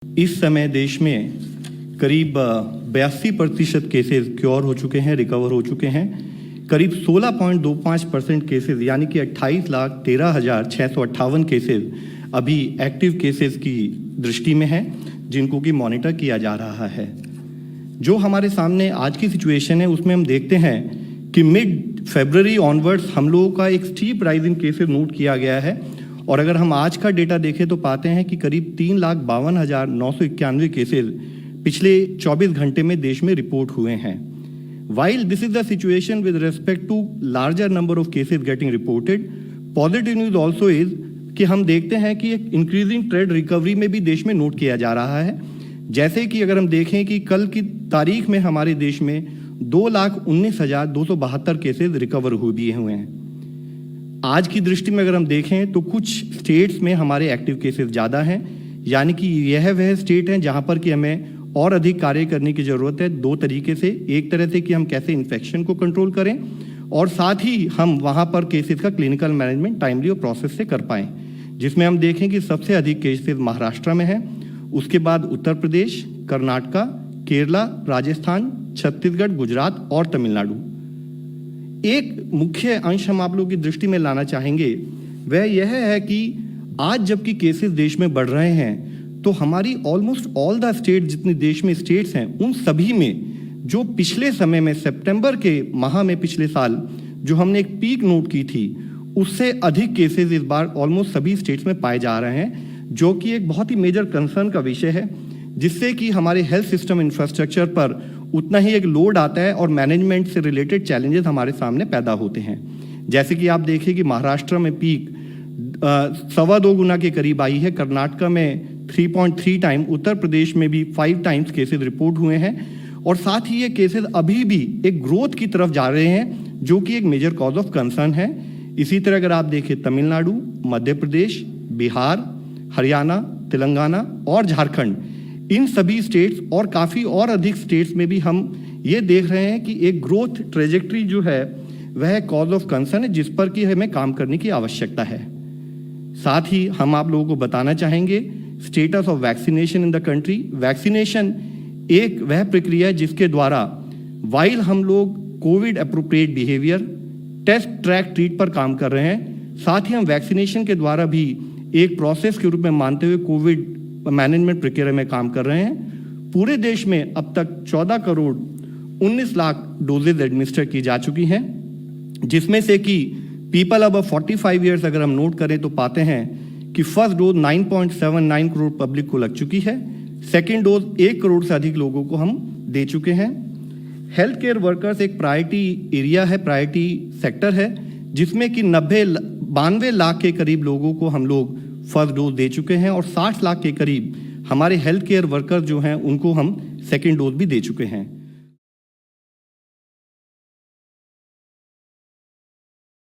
इस समय देश में करीब 82% केसेस क्योर हो चुके हैं, रिकवर हो चुके हैं। करीब 16.25% केसेस यानी कि 28,13,658 केसेस अभी एक्टिव केसेस की दृष्टि में हैं, जिनको कि मॉनिटर किया जा रहा है। जो हमारे सामने आज की सिचुएशन है उसमें हम देखते हैं कि मिड फरवरी ऑनवर्ड्स हम लोगों का एक steep rise in cases note किया गया है, और अगर हम आज का डेटा देखें तो पाते हैं कि करीब 3,52,991 केसेस पिछले 24 घंटे में देश में रिपोर्ट हुए हैं। While this is the situation with respect to larger number of cases getting reported, positive news also is कि हम देखते हैं कि एक इंक्रीजिंग ट्रेंड रिकवरी में भी देश में नोट किया जा रहा है। जैसे कि अगर हम देखें कि कल की तारीख में हमारे देश में 2,19,272 केसेस रिकवर हुए हैं। आज की दृष्टि में अगर हम देखें तो कुछ स्टेट्स में हमारे एक्टिव केसेस ज़्यादा हैं, यानी कि यह वह स्टेट हैं जहां पर कि हमें और अधिक कार्य करने की ज़रूरत है। दो तरीके से, एक तरह से कि हम कैसे इन्फेक्शन को कंट्रोल करें, और साथ ही हम वहां पर केसेस का क्लिनिकल मैनेजमेंट टाइमली और प्रोसेस से कर पाएँ, जिसमें हम देखें कि सबसे अधिक केसेस महाराष्ट्र में हैं, उसके बाद उत्तर प्रदेश, कर्नाटका, केरला, राजस्थान, छत्तीसगढ़, गुजरात और तमिलनाडु। एक मुख्य अंश हम आप लोगों की दृष्टि में लाना चाहेंगे, वह यह है कि आज जबकि केसेस देश में बढ़ रहे हैं, तो हमारी ऑलमोस्ट ऑल द स्टेट, जितने देश में स्टेट्स हैं, उन सभी में जो पिछले समय में सितंबर के माह में पिछले साल जो हमने एक पीक नोट की थी, उससे अधिक केसेस इस बार ऑलमोस्ट सभी स्टेट्स में पाए जा रहे हैं, जो कि एक बहुत ही मेजर कंसर्न का विषय है, जिससे कि हमारे हेल्थ सिस्टम इंफ्रास्ट्रक्चर पर उतना ही एक लोड आता है और मैनेजमेंट से रिलेटेड चैलेंजेस हमारे सामने पैदा होते हैं। जैसे कि आप देखिए कि महाराष्ट्र में पीक 2.25 गुना के करीब आई है, कर्नाटका में 3.3 टाइम, उत्तर प्रदेश में भी 5 टाइम्स केसेस रिपोर्ट हुए हैं, और साथ ही ये केसेस अभी भी एक ग्रोथ की तरफ जा रहे हैं, जो कि एक मेजर कॉज ऑफ कंसर्न है। इसी तरह अगर आप देखें तमिलनाडु, मध्य प्रदेश, बिहार, हरियाणा, तेलंगाना और झारखंड, इन सभी स्टेट्स और काफ़ी और अधिक स्टेट्स में भी हम ये देख रहे हैं कि एक ग्रोथ ट्रेजेक्ट्री जो है वह कॉज ऑफ कंसर्न है, जिस पर कि हमें काम करने की आवश्यकता है। साथ ही हम आप लोगों को बताना चाहेंगे status of vaccination in the country. Vaccination एक वह प्रक्रिया है जिसके द्वारा वाइल हम लोग covid appropriate behaviour, test, track, treat पर काम कर रहे हैं, साथ ही हम वैक्सीनेशन के द्वारा भी एक प्रोसेस के रूप में मानते हुए कोविड मैनेजमेंट प्रक्रिया में काम कर रहे हैं। पूरे देश में अब तक 14 करोड़ 19 लाख डोजेज एडमिनिस्टर की जा चुकी हैं, जिसमें से कि पीपल अब 45 ईयर्स अगर हम नोट करें तो पाते हैं कि फर्स्ट डोज 9.79 करोड़ पब्लिक को लग चुकी है, सेकेंड डोज 1 करोड़ से अधिक लोगों को हम दे चुके हैं। हेल्थ केयर वर्कर्स एक प्रायोरिटी एरिया है, प्रायोरिटी सेक्टर है, जिसमें कि 92 लाख के करीब लोगों को हम लोग फर्स्ट डोज दे चुके हैं, और 60 लाख के करीब हमारे हेल्थ केयर वर्कर्स जो हैं उनको हम सेकेंड डोज भी दे चुके हैं।